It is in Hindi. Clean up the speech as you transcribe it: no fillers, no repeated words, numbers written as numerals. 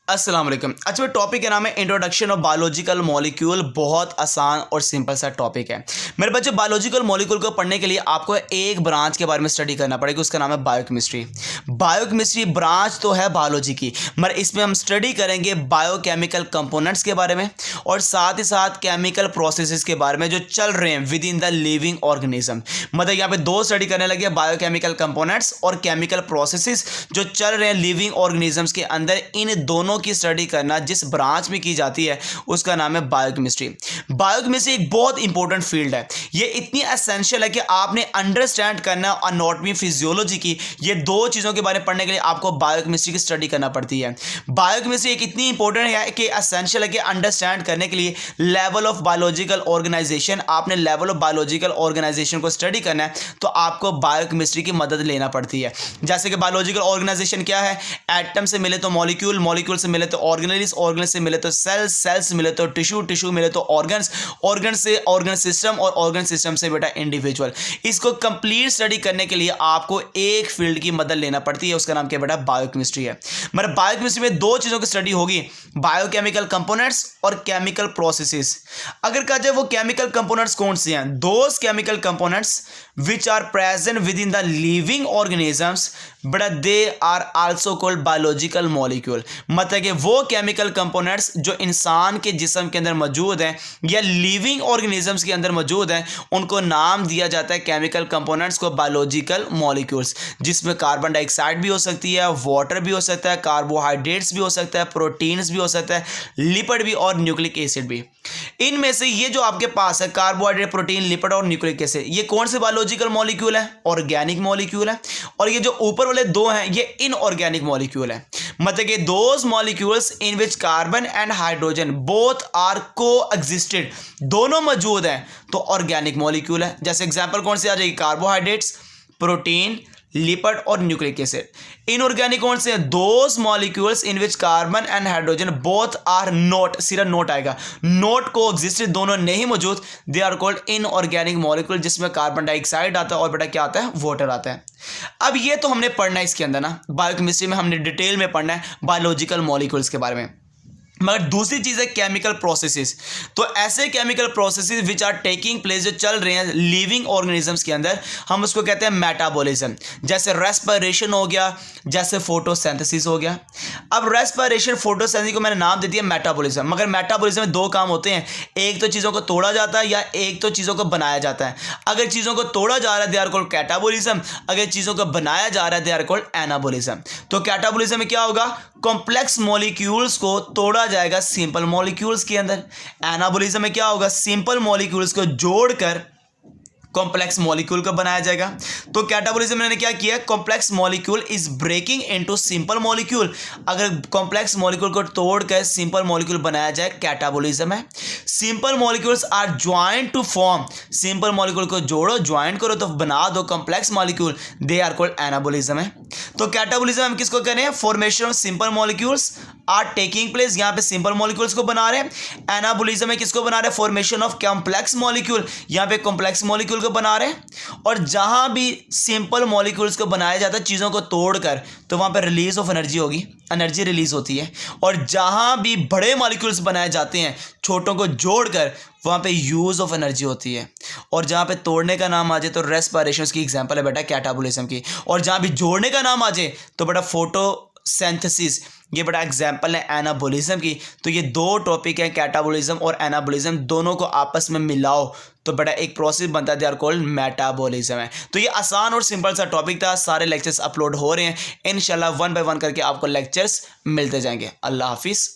अस्सलाम वालेकुम। अच्छा, टॉपिक का नाम है इंट्रोडक्शन ऑफ बायोलॉजिकल मॉलिक्यूल। बहुत आसान और सिंपल सा टॉपिक है मेरे बच्चे। बायोलॉजिकल मॉलिक्यूल को पढ़ने के लिए आपको एक ब्रांच के बारे में स्टडी करना पड़ेगा, उसका नाम है बायोकेमिस्ट्री। बायोकेमिस्ट्री ब्रांच तो है बायोलॉजी की, मगर इसमें हम स्टडी करेंगे बायोकेमिकल कंपोनेंट्स के बारे में और साथ ही साथ केमिकल प्रोसेसेस के बारे में जो चल रहे हैं with in the living organism. मतलब यहाँ पे दो स्टडी करने लगे, बायोकेमिकल कंपोनेंट्स और केमिकल प्रोसेसेस जो चल रहे हैं लिविंग ऑर्गेनिजम्स के अंदर। इन दोनों की स्टडी करना जिस ब्रांच में की जाती है उसका नाम है बायोकेमिस्ट्री। बायोकेमिस्ट्री एक बहुत इंपॉर्टेंट फील्ड है। ये इतनी एसेंशियल है कि आपने अंडरस्टैंड करना एनाटॉमी फिजियोलॉजी की, ये दो चीजों के बारे में पढ़ने के लिए आपको बायोकेमिस्ट्री की स्टडी करना पड़ती है। बायोकेमिस्ट्री एक इतनी इंपॉर्टेंट है कि एसेंशियल है कि अंडरस्टैंड करने के लिए लेवल ऑफ बायोलॉजिकल ऑर्गेनाइजेशन, आपने लेवल ऑफ बायोलॉजिकल ऑर्गेनाइजेशन को स्टडी करना है तो आपको बायोकेमिस्ट्री की मदद लेना पड़ती है। जैसे कि बायोलॉजिकल ऑर्गेनाइजेशन क्या है, एटम से मिले तो मॉलिक्यूल, मॉलिक्यूल से मिले तो ऑर्गेनेल्स, ऑर्गेनेल्स से मिले तो सेल्स, सेल्स मिले तो टिश्यू, टिश्यू मिले तो ऑर्गन्स, ऑर्गन से ऑर्गन सिस्टम और ऑर्गन सिस्टम से बेटा इंडिविजुअल। इसको कंप्लीट स्टडी करने के लिए आपको एक फील्ड की मदद लेना पड़ती है, उसका नाम क्या बेटा बायोकेमिस्ट्री है। मतलब बायोकेमिस्ट्री में दो चीजों की स्टडी होगी, बायोकेमिकल कंपोनेंट्स और केमिकल प्रोसेसेस। अगर कहा जाए वो केमिकल कंपोनेंट्स कौन से हैं, those chemical components which are present within the living organisms but they are also called biological molecule। मतलब कि वो केमिकल कंपोनेंट्स जो इंसान के जिस्म के अंदर मौजूद हैं या लिविंग ऑर्गेनिजम्स के अंदर मौजूद हैं उनको नाम दिया जाता है केमिकल कंपोनेंट्स को बायोलॉजिकल मॉलिक्यूल्स, जिसमें कार्बन डाइऑक्साइड भी हो सकती है, वाटर भी हो सकता है, कार्बोहाइड्रेट्स भी हो सकता है, प्रोटीन्स भी हो सकता है, लिपिड भी और न्यूक्लिक एसिड भी। इनमें से ये जो आपके पास है कार्बोहाइड्रेट, प्रोटीन, लिपिड और न्यूक्लिक एसिड, ये कौन से बायोलॉजिकल मॉलिक्यूल है, ऑर्गेनिक मॉलिक्यूल है। और ये जो ऊपर वाले दो हैं ये इनऑर्गेनिक मॉलिक्यूल है। मतलब कि those molecules in which carbon and hydrogen both are coexisted, दोनों मौजूद हैं तो ऑर्गेनिक मॉलिक्यूल है। जैसे एग्जांपल कौन से आ जाएगी, कार्बोहाइड्रेट्स, प्रोटीन, लिपिड और न्यूक्लिक एसिड। इनऑर्गेनिक कौन से हैं, those molecules in which carbon and hydrogen both are not, सिर्फ नॉट आएगा, नॉट को एग्जिस्टेड, दोनों नहीं मौजूद, they are called inorganic molecule, जिसमें कार्बन डाइऑक्साइड आता है और बेटा क्या आता है, वाटर आता है। अब ये तो हमने पढ़ना है इसके अंदर ना, बायोकेमिस्ट्री में हमने डिटेल में पढ़ना है बायोलॉजिकल मॉलिक्यूल्स के बारे में। मगर दूसरी चीज है केमिकल प्रोसेसेस। तो ऐसे chemical processes which are taking place जो चल रहे हैं लिविंग ऑर्गेनिजम्स के अंदर, हम उसको कहते हैं मेटाबॉलिज्म। जैसे रेस्पिरेशन हो गया, जैसे फोटोसिंथेसिस हो गया। अब रेस्पिरेशन, फोटोसिंथेसिस को मैंने नाम दे दिया मेटाबॉलिज्म। मगर मेटाबॉलिज्म में दो काम होते हैं, एक तो चीज़ों को तोड़ा जाता है या एक तो चीज़ों को बनाया जाता है। अगर चीज़ों को तोड़ा जा रहा है दे आर कॉल्ड कैटाबॉलिज्म, अगर चीज़ों को बनाया जा रहा है दे आर कॉल्ड एनाबॉलिज्म। तो कैटाबॉलिज्म में क्या होगा, कॉम्प्लेक्स मॉलिक्यूल्स को तोड़ा जाएगा सिंपल मॉलिक्यूल्स के अंदर। एनाबॉलिज्म में क्या होगा, सिंपल मॉलिक्यूल्स को जोड़कर कॉम्प्लेक्स मॉलिक्यूल को बनाया जाएगा। तो कैटाबॉलिज्म में क्या किया, complex molecule is breaking into simple molecule. अगर कॉम्प्लेक्स मॉलिक्यूल को तोड़कर सिंपल मॉलिक्यूल बनाया जाए कैटाबॉलिज्म है। Simple molecules are joint to form, simple molecule को जोड़ो, ज्वाइंट करो तो बना दो complex molecule, they are called anabolism है। तो कैटाबॉलिज्म हम किसको कह रहे हैं, formation of simple molecules are taking place, यहां पे सिंपल मॉलिक्यूल्स को बना रहे हैं। एनाबॉलिज्म में किसको बना रहे हैं, फॉर्मेशन ऑफ कॉम्प्लेक्स मॉलिक्यूल, यहां पे कॉम्प्लेक्स मॉलिक्यूल को बना रहे हैं। और जहां भी सिंपल मॉलिक्यूल्स को बनाया जाता है चीजों को तोड़कर, तो वहां पे रिलीज ऑफ एनर्जी होगी, एनर्जी रिलीज होती है। और जहां भी बड़े मॉलिक्यूल्स बनाए जाते हैं छोटों को जोड़कर, वहां पे यूज ऑफ एनर्जी होती है। और जहां पे तोड़ने का नाम आ जाए तो रेस्पिरेशन की एग्जांपल है बेटा कैटाबॉलिज्म की। और जहां भी जोड़ने का नाम आ जाए तो बेटा फोटोसिंथेसिस, ये बड़ा एग्जाम्पल है एनाबॉलिज्म की। तो ये दो टॉपिक हैं, कैटाबॉलिज्म और एनाबॉलिज्म, दोनों को आपस में मिलाओ तो बड़ा एक प्रोसेस बनता है, दे आर कॉल्ड मेटाबॉलिज्म है। तो ये आसान और सिंपल सा टॉपिक था। सारे लेक्चर्स अपलोड हो रहे हैं, इंशाल्लाह 1 बाय 1 करके आपको लेक्चर्स मिलते जाएंगे। अल्लाह हाफिज़।